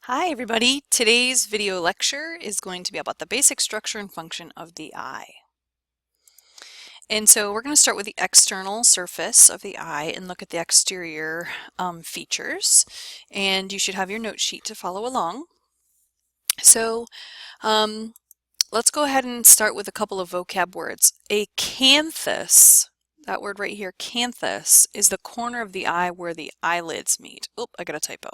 Hi everybody! Today's video lecture is going to be about the basic structure and function of the eye. And so we're going to start with the external surface of the eye and look at the exterior features. And you should have your note sheet to follow along. So let's go ahead and start with a couple of vocab words. A canthus, that word right here, canthus, is the corner of the eye where the eyelids meet. Oh, I got a typo.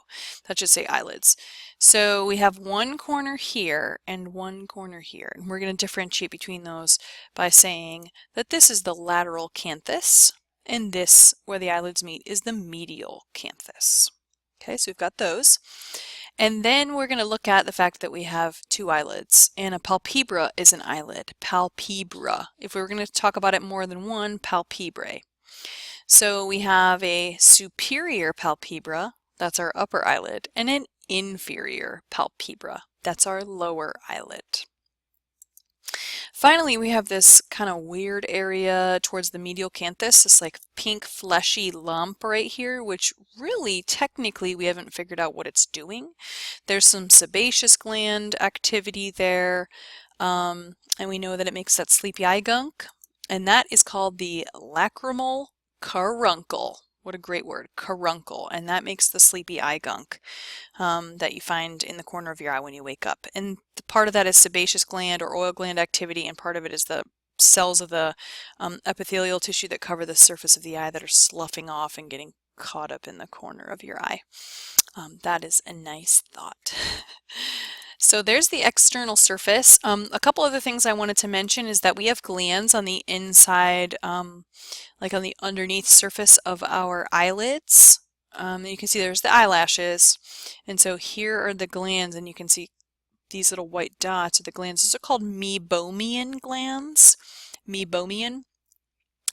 That should say eyelids. So we have one corner here and one corner here. And we're going to differentiate between those by saying that this is the lateral canthus and this, where the eyelids meet, is the medial canthus. Okay, so we've got those. And then we're going to look at the fact that we have two eyelids, and a palpebra is an eyelid. Palpebra. If we were going to talk about it more than one, palpebrae. So we have a superior palpebra, that's our upper eyelid, and an inferior palpebra, that's our lower eyelid. Finally, we have this kind of weird area towards the medial canthus, this like pink fleshy lump right here, which really technically we haven't figured out what it's doing. There's some sebaceous gland activity there, and we know that it makes that sleepy eye gunk, and that is called the lacrimal caruncle. What a great word, caruncle, and that makes the sleepy eye gunk that you find in the corner of your eye when you wake up. And part of that is sebaceous gland or oil gland activity, and part of it is the cells of the epithelial tissue that cover the surface of the eye that are sloughing off and getting caught up in the corner of your eye. That is a nice thought. So there's the external surface. A couple other things I wanted to mention is that we have glands on the inside, like on the underneath surface of our eyelids. You can see there's the eyelashes, and so here are the glands, and you can see these little white dots are the glands. Those are called meibomian glands. Meibomian.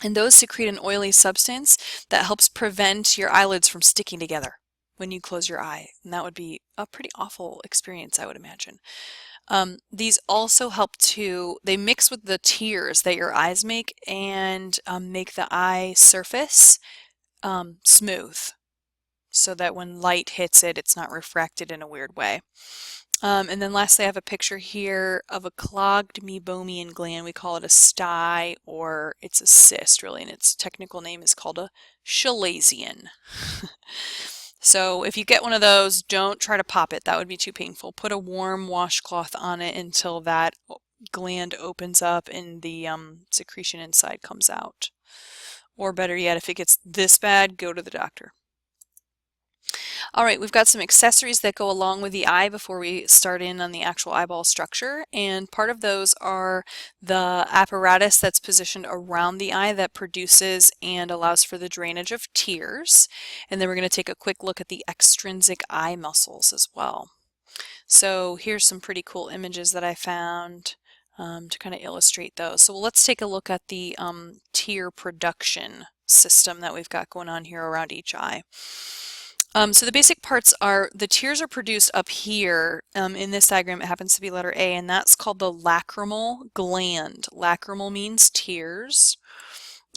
And those secrete an oily substance that helps prevent your eyelids from sticking together when you close your eye. And that would be a pretty awful experience, I would imagine. These also help they mix with the tears that your eyes make and make the eye surface smooth, so that when light hits it, it's not refracted in a weird way. And then lastly, I have a picture here of a clogged meibomian gland. We call it a stye, or it's a cyst, really, and its technical name is called a chalazion. So if you get one of those, don't try to pop it. That would be too painful. Put a warm washcloth on it until that gland opens up and the secretion inside comes out. Or better yet, if it gets this bad, go to the doctor. All right, we've got some accessories that go along with the eye before we start in on the actual eyeball structure, and part of those are the apparatus that's positioned around the eye that produces and allows for the drainage of tears, and then we're going to take a quick look at the extrinsic eye muscles as well. So here's some pretty cool images that I found to kind of illustrate those. So let's take a look at the tear production system that we've got going on here around each eye. So the basic parts are, the tears are produced up here. In this diagram it happens to be letter A, and that's called the lacrimal gland. Lacrimal means tears,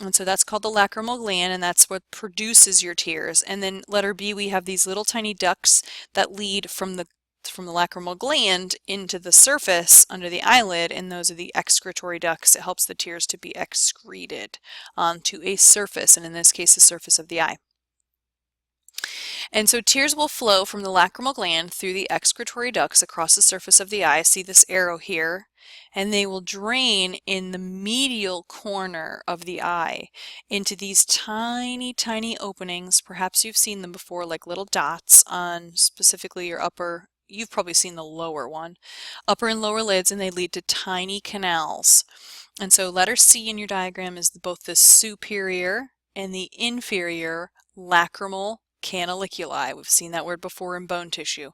and so that's called the lacrimal gland, and that's what produces your tears. And then letter B, we have these little tiny ducts that lead from the lacrimal gland into the surface under the eyelid, and those are the excretory ducts. It helps the tears to be excreted onto a surface, and in this case the surface of the eye. And so tears will flow from the lacrimal gland through the excretory ducts across the surface of the eye. See this arrow here? And they will drain in the medial corner of the eye into these tiny, tiny openings. Perhaps you've seen them before, like little dots on specifically your upper, you've probably seen the lower one, upper and lower lids, and they lead to tiny canals. And so letter C in your diagram is both the superior and the inferior lacrimal canaliculi. We've seen that word before in bone tissue.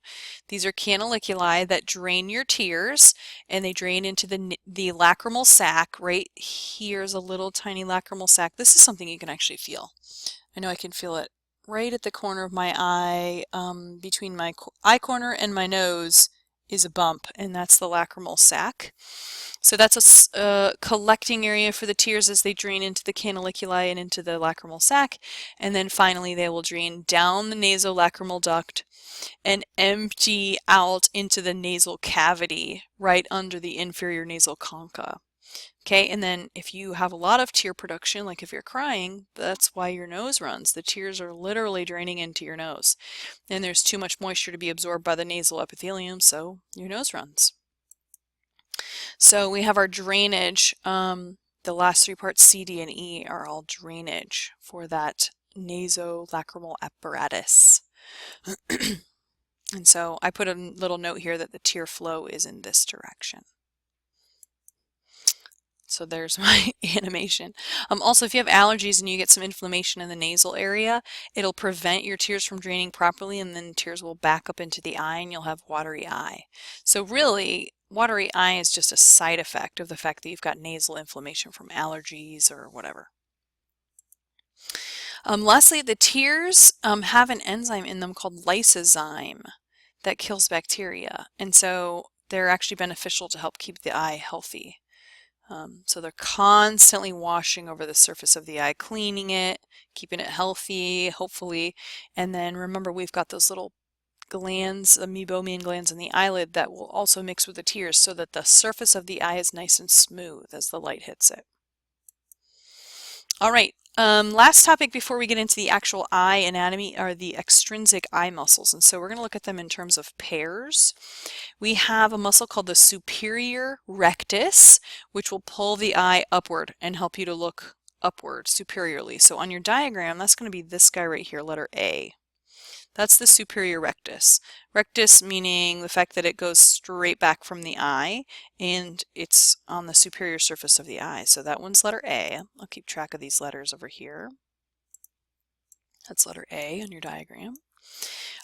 These are canaliculi that drain your tears, and they drain into the lacrimal sac. Right here's a little tiny lacrimal sac. This is something you can actually feel. I know I can feel it right at the corner of my eye, between my eye corner and my nose, is a bump, and that's the lacrimal sac. So that's a collecting area for the tears as they drain into the canaliculi and into the lacrimal sac, and then finally they will drain down the nasolacrimal duct and empty out into the nasal cavity right under the inferior nasal concha. Okay, and then if you have a lot of tear production, like if you're crying, that's why your nose runs. The tears are literally draining into your nose, and there's too much moisture to be absorbed by the nasal epithelium, so your nose runs. So we have our drainage. The last three parts, C, D, and E, are all drainage for that nasolacrimal apparatus. And so I put a little note here that the tear flow is in this direction. So there's my animation. Also, if you have allergies and you get some inflammation in the nasal area, it'll prevent your tears from draining properly, and then tears will back up into the eye and you'll have watery eye. So really, watery eye is just a side effect of the fact that you've got nasal inflammation from allergies or whatever. Lastly, the tears have an enzyme in them called lysozyme that kills bacteria, and so they're actually beneficial to help keep the eye healthy. So they're constantly washing over the surface of the eye, cleaning it, keeping it healthy, hopefully. And then remember, we've got those little glands, the meibomian glands in the eyelid that will also mix with the tears so that the surface of the eye is nice and smooth as the light hits it. All right, last topic before we get into the actual eye anatomy are the extrinsic eye muscles. And so we're going to look at them in terms of pairs. We have a muscle called the superior rectus, which will pull the eye upward and help you to look upward superiorly. So on your diagram, that's going to be this guy right here, letter A. That's the superior rectus. Rectus meaning the fact that it goes straight back from the eye and it's on the superior surface of the eye. So that one's letter A. I'll keep track of these letters over here. That's letter A on your diagram.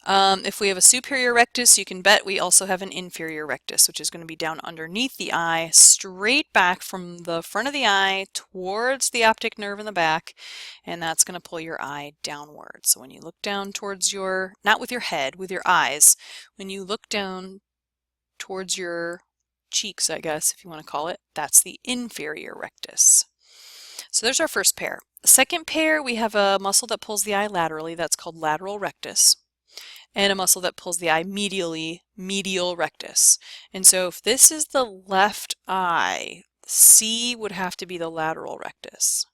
If we have a superior rectus, you can bet we also have an inferior rectus, which is going to be down underneath the eye, straight back from the front of the eye towards the optic nerve in the back, and that's going to pull your eye downward. So when you look down towards your, not with your head, with your eyes, when you look down towards your cheeks, I guess, if you want to call it, that's the inferior rectus. So there's our first pair. The second pair, we have a muscle that pulls the eye laterally, that's called lateral rectus, and a muscle that pulls the eye medially, medial rectus. And so if this is the left eye, C would have to be the lateral rectus.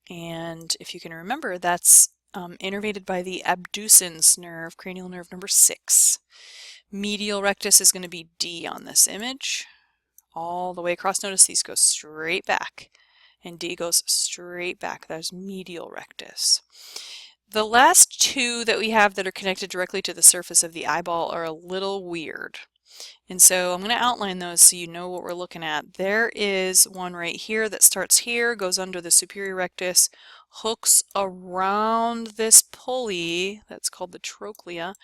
And if you can remember, that's innervated by the abducens nerve, cranial nerve number 6. Medial rectus is going to be D on this image. All the way across, notice these go straight back, and D goes straight back. That's medial rectus. The last two that we have that are connected directly to the surface of the eyeball are a little weird. And so I'm going to outline those so you know what we're looking at. There is one right here that starts here, goes under the superior rectus, hooks around this pulley, that's called the trochlea,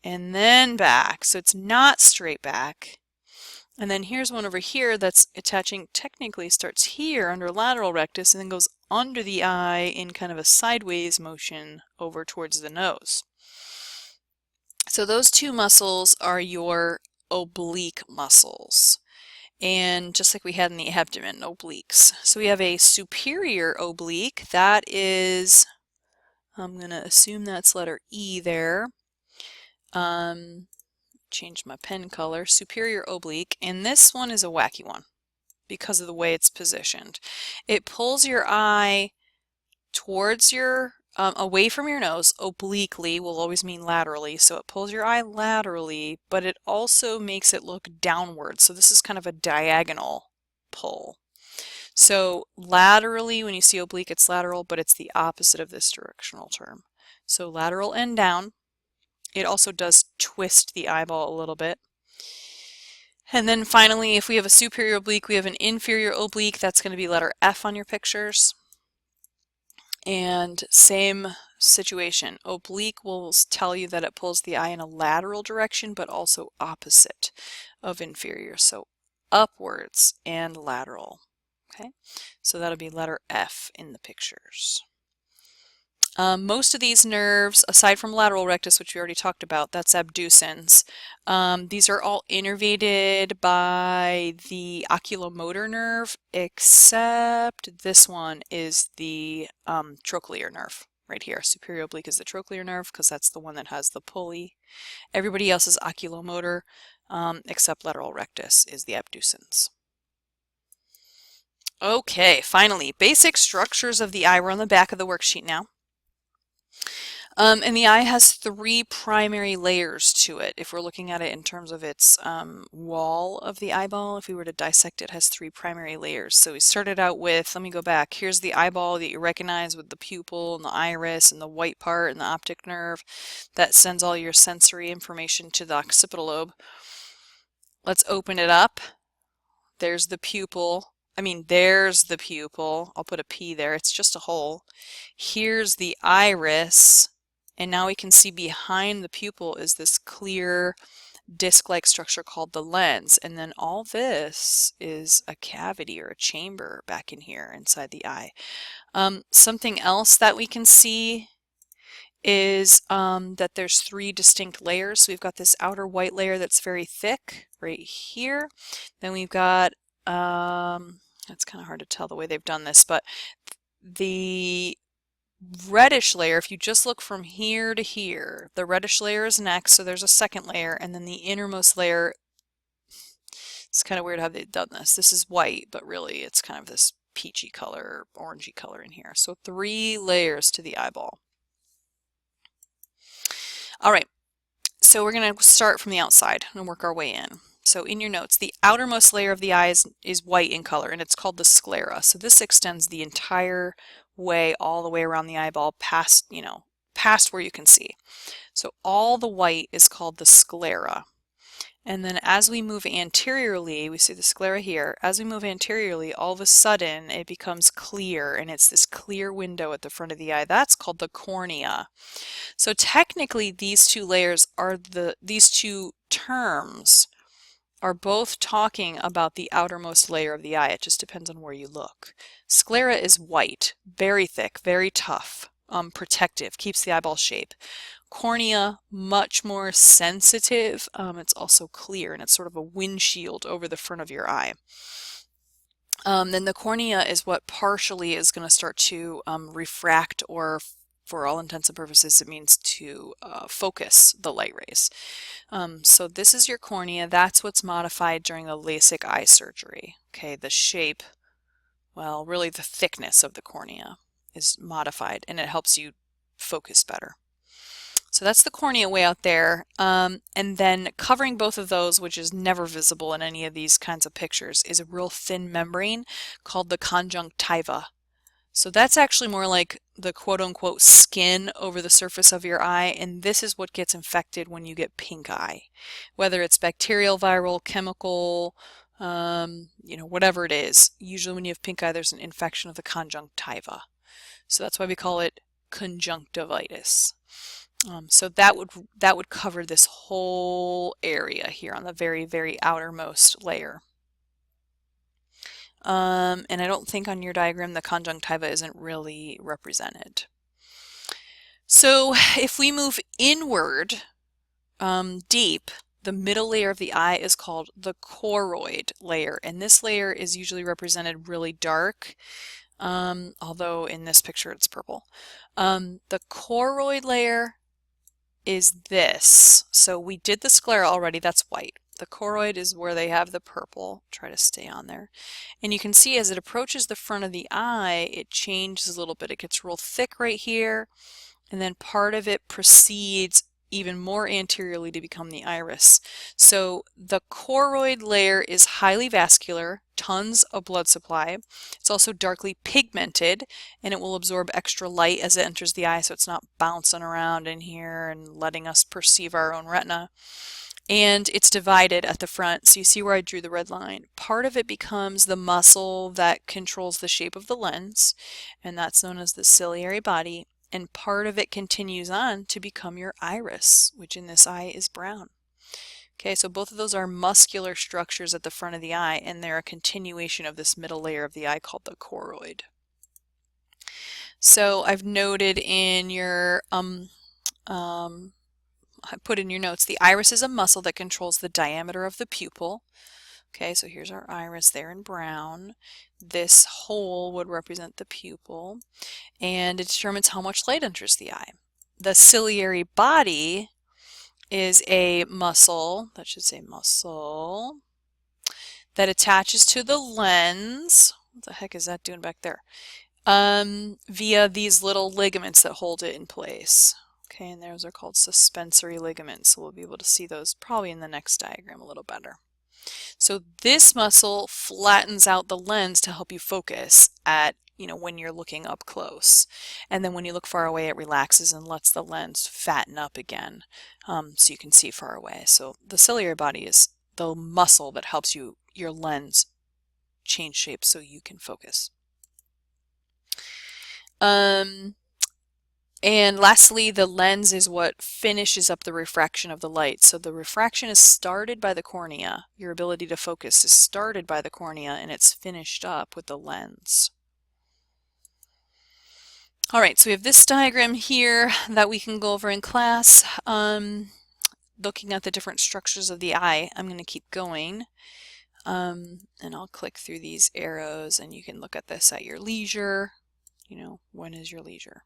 and then back. So it's not straight back. And then here's one over here that's attaching, technically starts here under lateral rectus and then goes under the eye in kind of a sideways motion over towards the nose. So those two muscles are your oblique muscles. And just like we had in the abdomen, obliques. So we have a superior oblique. That is, I'm going to assume that's letter E there. Change my pen color, superior oblique, and this one is a wacky one because of the way it's positioned. It pulls your eye towards your, away from your nose. Obliquely will always mean laterally, so it pulls your eye laterally, but it also makes it look downward. So this is kind of a diagonal pull. So laterally, when you see oblique, it's lateral, but it's the opposite of this directional term. So lateral and down. It also does twist the eyeball a little bit. And then finally, if we have a superior oblique, we have an inferior oblique. That's going to be letter F on your pictures. And same situation. Oblique will tell you that it pulls the eye in a lateral direction, but also opposite of inferior. So upwards and lateral. Okay, so that'll be letter F in the pictures. Most of these nerves, aside from lateral rectus, which we already talked about, that's abducens. These are all innervated by the oculomotor nerve, except this one is the trochlear nerve right here. Superior oblique is the trochlear nerve because that's the one that has the pulley. Everybody else is oculomotor, except lateral rectus is the abducens. Okay, finally, basic structures of the eye. We're on the back of the worksheet now. And the eye has three primary layers to it. If we're looking at it in terms of its wall of the eyeball, if we were to dissect it, it has three primary layers. So we started out with, let me go back, here's the eyeball that you recognize with the pupil and the iris and the white part and the optic nerve that sends all your sensory information to the occipital lobe. Let's open it up. There's the pupil. There's the pupil. I'll put a P there. It's just a hole. Here's the iris. And now we can see behind the pupil is this clear disc-like structure called the lens. And then all this is a cavity or a chamber back in here inside the eye. Something else that we can see is that there's three distinct layers. So we've got this outer white layer that's very thick right here. Then we've got, it's kind of hard to tell the way they've done this, but the reddish layer, if you just look from here to here, the reddish layer is next, so there's a second layer, and then the innermost layer, it's kind of weird how they've done this. This is white, but really it's kind of this peachy color, orangey color in here. So three layers to the eyeball. All right, so we're going to start from the outside and work our way in. So in your notes, the outermost layer of the eye is white in color, and it's called the sclera. So this extends the entire way, all the way around the eyeball, past where you can see. So all the white is called the sclera. And then as we move anteriorly, we see the sclera here. As we move anteriorly, all of a sudden it becomes clear, and it's this clear window at the front of the eye. That's called the cornea. So technically, these two layers are these two terms are both talking about the outermost layer of the eye. It just depends on where you look. Sclera is white, very thick, very tough, protective, keeps the eyeball shape. Cornea, much more sensitive. It's also clear, and it's sort of a windshield over the front of your eye. Then the cornea is what partially is going to start to refract, or for all intents and purposes, it means to focus the light rays. So this is your cornea. That's what's modified during the LASIK eye surgery. Okay, the shape, well, really the thickness of the cornea is modified, and it helps you focus better. So that's the cornea way out there. And then covering both of those, which is never visible in any of these kinds of pictures, is a real thin membrane called the conjunctiva. So that's actually more like the quote-unquote skin over the surface of your eye, and this is what gets infected when you get pink eye. Whether it's bacterial, viral, chemical, whatever it is. Usually when you have pink eye, there's an infection of the conjunctiva. So that's why we call it conjunctivitis. So that would cover this whole area here on the very, very outermost layer. And I don't think on your diagram the conjunctiva isn't really represented. So if we move inward deep, the middle layer of the eye is called the choroid layer, and this layer is usually represented really dark, although in this picture it's purple. The choroid layer is this. So we did the sclera already, that's white. The choroid is where they have the purple. Try to stay on there. And you can see as it approaches the front of the eye, it changes a little bit. It gets real thick right here, and then part of it proceeds even more anteriorly to become the iris. So the choroid layer is highly vascular, tons of blood supply. It's also darkly pigmented, and it will absorb extra light as it enters the eye, so it's not bouncing around in here and letting us perceive our own retina. And it's divided at the front, so you see where I drew the red line. Part of it becomes the muscle that controls the shape of the lens, and that's known as the ciliary body. And part of it continues on to become your iris, which in this eye is brown. Okay, so both of those are muscular structures at the front of the eye, and they're a continuation of this middle layer of the eye called the choroid. So I've noted in your I put in your notes, the iris is a muscle that controls the diameter of the pupil. Okay, so here's our iris there in brown. This hole would represent the pupil, and it determines how much light enters the eye. The ciliary body is a muscle, that should say muscle, that attaches to the lens. What the heck is that doing back there? Via these little ligaments that hold it in place. Okay, and those are called suspensory ligaments, so we'll be able to see those probably in the next diagram a little better. So this muscle flattens out the lens to help you focus at, when you're looking up close. And then when you look far away, it relaxes and lets the lens fatten up again, so you can see far away. So the ciliary body is the muscle that helps your lens change shape so you can focus. And lastly, the lens is what finishes up the refraction of the light. So the refraction is started by the cornea. Your ability to focus is started by the cornea, and it's finished up with the lens. All right, so we have this diagram here that we can go over in class. Looking at the different structures of the eye, I'm going to keep going. And I'll click through these arrows, and you can look at this at your leisure. When is your leisure?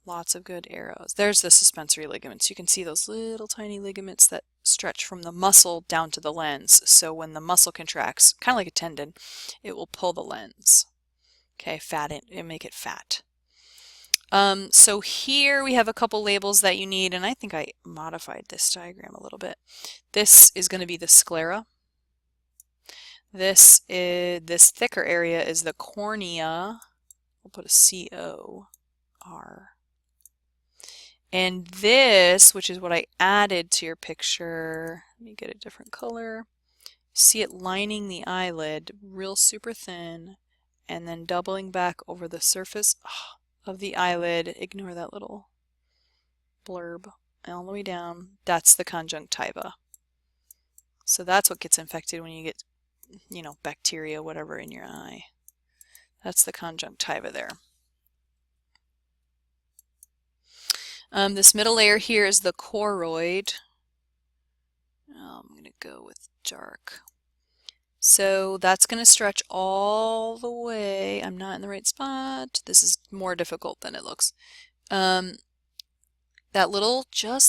Lots of good arrows. There's the suspensory ligaments. You can see those little tiny ligaments that stretch from the muscle down to the lens. So when the muscle contracts, kind of like a tendon, it will pull the lens. Okay, fatten it and make it fat. So here we have a couple labels that you need, and I think I modified this diagram a little bit. This is going to be the sclera. This thicker area is the cornea. We'll put a C-O-R. And this, which is what I added to your picture, let me get a different color. See it lining the eyelid real super thin and then doubling back over the surface of the eyelid. Ignore that little blurb all the way down. That's the conjunctiva. So that's what gets infected when you get, bacteria, whatever, in your eye. That's the conjunctiva there. This middle layer here is the choroid. I'm going to go with dark. So that's going to stretch all the way. I'm not in the right spot. This is more difficult than it looks. Just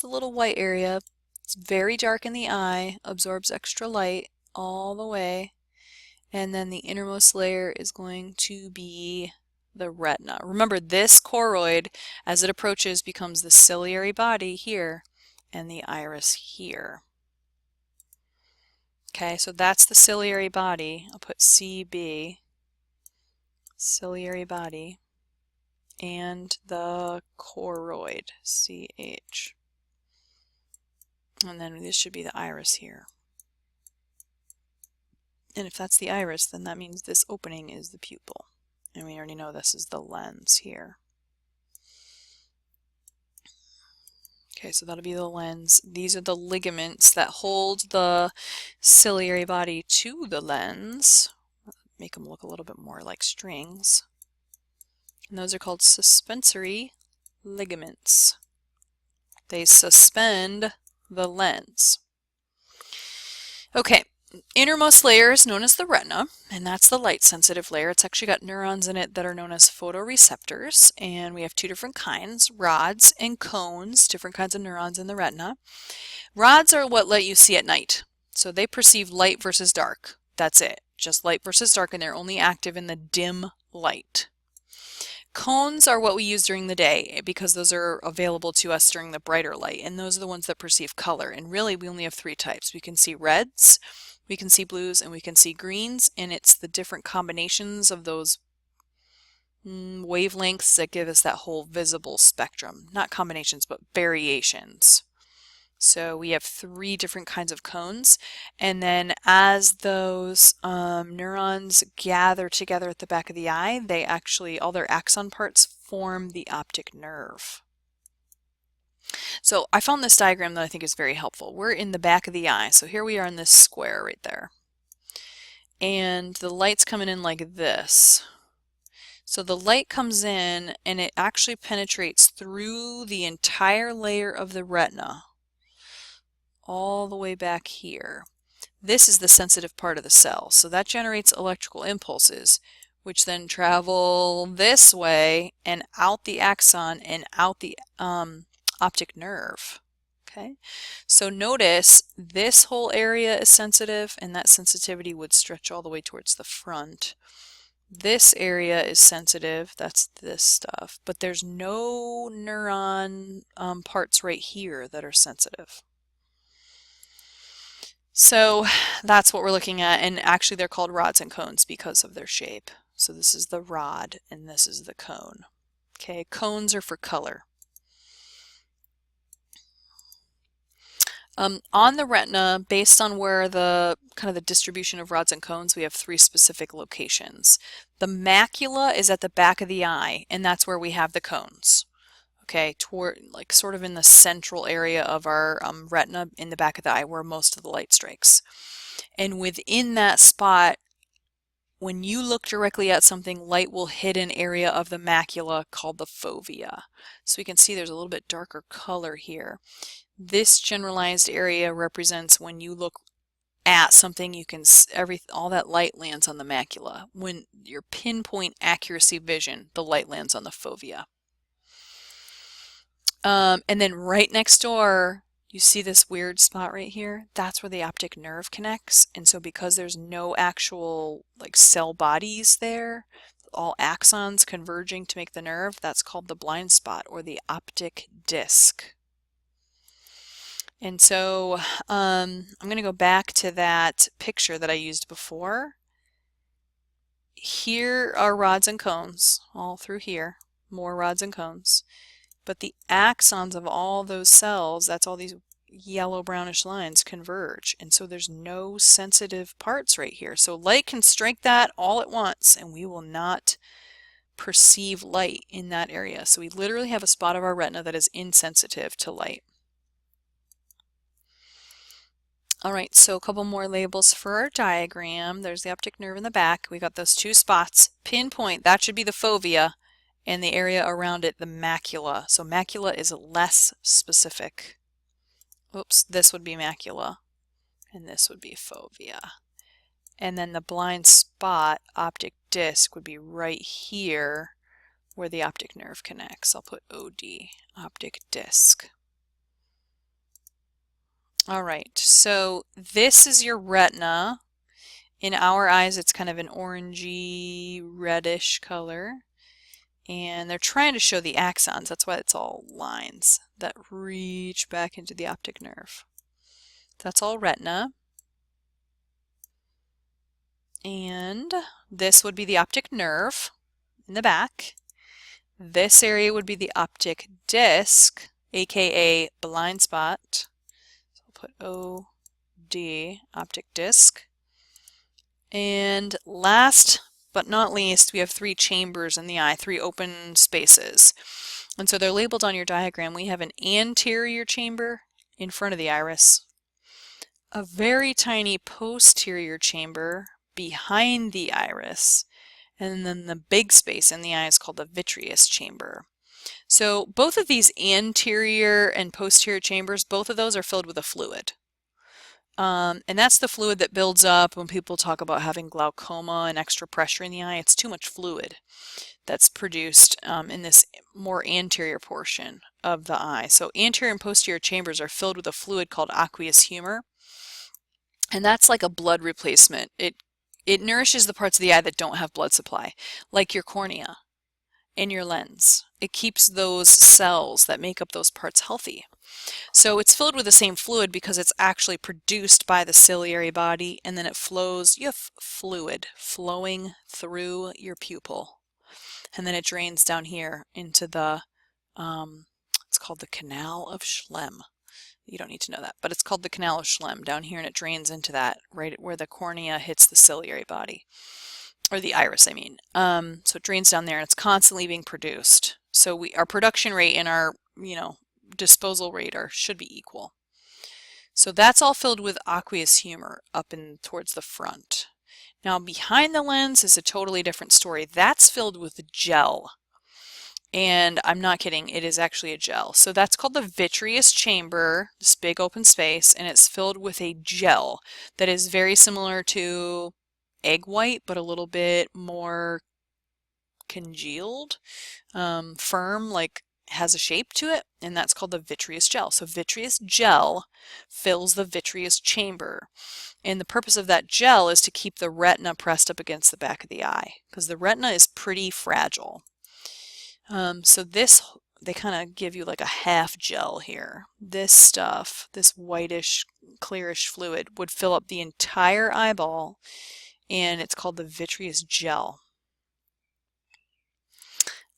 the little white area, it's very dark in the eye, absorbs extra light all the way. And then the innermost layer is going to be the retina. Remember, this choroid, as it approaches, becomes the ciliary body here and the iris here. Okay, so that's the ciliary body. I'll put CB, ciliary body, and the choroid, CH. And then this should be the iris here. And if that's the iris, then that means this opening is the pupil. And we already know this is the lens here. Okay, so that'll be the lens. These are the ligaments that hold the ciliary body to the lens. Make them look a little bit more like strings. And those are called suspensory ligaments. They suspend the lens. Okay. Innermost layer is known as the retina, and that's the light-sensitive layer. It's actually got neurons in it that are known as photoreceptors, and we have two different kinds, rods and cones, different kinds of neurons in the retina. Rods are what let you see at night, so they perceive light versus dark. That's it, just light versus dark, and they're only active in the dim light. Cones are what we use during the day because those are available to us during the brighter light, and those are the ones that perceive color. And really, we only have three types. We can see reds, we can see blues, and we can see greens, and it's the different combinations of those wavelengths that give us that whole visible spectrum. Not combinations, but variations. So we have three different kinds of cones, and then as those neurons gather together at the back of the eye, they actually, all their axon parts form the optic nerve. So I found this diagram that I think is very helpful. We're in the back of the eye, so here we are in this square right there. And the light's coming in like this. So the light comes in and it actually penetrates through the entire layer of the retina, all the way back here. This is the sensitive part of the cell, so that generates electrical impulses, which then travel this way and out the axon and out the optic nerve. Okay, so notice this whole area is sensitive, and that sensitivity would stretch all the way towards the front. This area is sensitive, that's this stuff, but there's no neuron parts right here that are sensitive. So that's what we're looking at, and actually they're called rods and cones because of their shape. So this is the rod and this is the cone. Okay, cones are for color. On the retina, based on where the kind of the distribution of rods and cones, we have 3 specific locations. The macula is at the back of the eye, and that's where we have the cones. Okay, toward like sort of in the central area of our retina in the back of the eye where most of the light strikes. And within that spot, when you look directly at something, light will hit an area of the macula called the fovea. So we can see there's a little bit darker color here. This generalized area represents when you look at something, you can all that light lands on the macula. When your pinpoint accuracy vision, the light lands on the fovea. And then right next door, you see this weird spot right here? That's where the optic nerve connects. And so because there's no actual like cell bodies there, all axons converging to make the nerve, that's called the blind spot or the optic disc. And so I'm going to go back to that picture that I used before. Here are rods and cones all through here, more rods and cones. But the axons of all those cells, that's all these yellow brownish lines, converge. And so there's no sensitive parts right here. So light can strike that all at once and we will not perceive light in that area. So we literally have a spot of our retina that is insensitive to light. All right, so a couple more labels for our diagram. There's the optic nerve in the back. We got those 2 spots. Pinpoint, that should be the fovea, and the area around it, the macula. So macula is less specific. Oops, this would be macula, and this would be fovea. And then the blind spot, optic disc, would be right here where the optic nerve connects. I'll put OD, optic disc. All right, so this is your retina. In our eyes, it's kind of an orangey, reddish color. And they're trying to show the axons. That's why it's all lines that reach back into the optic nerve. That's all retina. And this would be the optic nerve in the back. This area would be the optic disc, aka blind spot. Put OD, optic disc. And last but not least, we have 3 chambers in the eye, 3 open spaces. And so they're labeled on your diagram. We have an anterior chamber in front of the iris, a very tiny posterior chamber behind the iris, and then the big space in the eye is called the vitreous chamber. So both of these anterior and posterior chambers, both of those are filled with a fluid. And that's the fluid that builds up when people talk about having glaucoma and extra pressure in the eye. It's too much fluid that's produced in this more anterior portion of the eye. So anterior and posterior chambers are filled with a fluid called aqueous humor. And that's like a blood replacement. It nourishes the parts of the eye that don't have blood supply, like your cornea and your lens. It keeps those cells that make up those parts healthy. So it's filled with the same fluid because it's actually produced by the ciliary body, and then it flows. You have fluid flowing through your pupil, and then it drains down here into the, it's called the canal of Schlemm. You don't need to know that, but it's called the canal of Schlemm down here, and it drains into that right where the cornea hits the ciliary body, or the iris, I mean. So it drains down there, and it's constantly being produced. So our production rate and our, disposal rate should be equal. So that's all filled with aqueous humor up and towards the front. Now behind the lens is a totally different story. That's filled with gel. And I'm not kidding, it is actually a gel. So that's called the vitreous chamber, this big open space, and it's filled with a gel that is very similar to egg white, but a little bit more congealed, firm, like has a shape to it, and that's called the vitreous gel. So vitreous gel fills the vitreous chamber. And the purpose of that gel is to keep the retina pressed up against the back of the eye, because the retina is pretty fragile. So this, they kind of give you like a half gel here. This stuff, this whitish, clearish fluid would fill up the entire eyeball, and it's called the vitreous gel.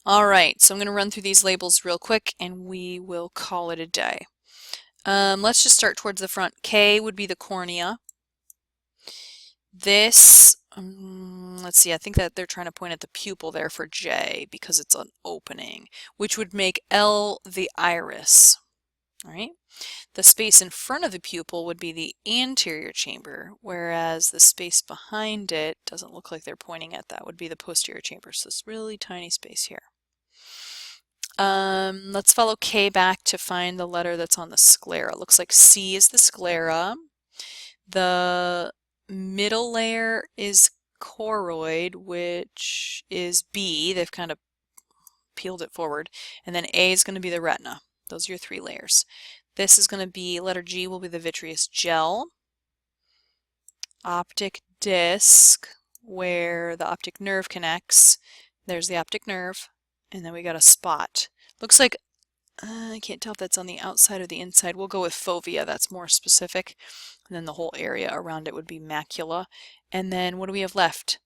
All right, so I'm going to run through these labels real quick and we will call it a day. Let's just start towards the front. K would be the cornea. This, let's see, I think that they're trying to point at the pupil there for J because it's an opening, which would make L the iris. All right. The space in front of the pupil would be the anterior chamber, whereas the space behind it doesn't look like they're pointing at that, would be the posterior chamber. So this really tiny space here. Let's follow K back to find the letter that's on the sclera. It looks like C is the sclera. The middle layer is choroid, which is B. They've kind of peeled it forward. And then A is going to be the retina. Those are your three layers. This is going to be, letter G will be the vitreous gel. Optic disc, where the optic nerve connects. There's the optic nerve. And then we got a spot. Looks like, I can't tell if that's on the outside or the inside. We'll go with fovea, that's more specific. And then the whole area around it would be macula. And then what do we have left?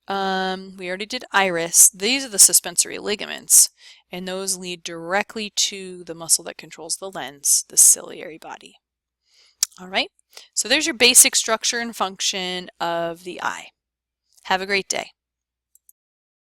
We already did iris. These are the suspensory ligaments, and those lead directly to the muscle that controls the lens, the ciliary body. All right, so there's your basic structure and function of the eye. Have a great day.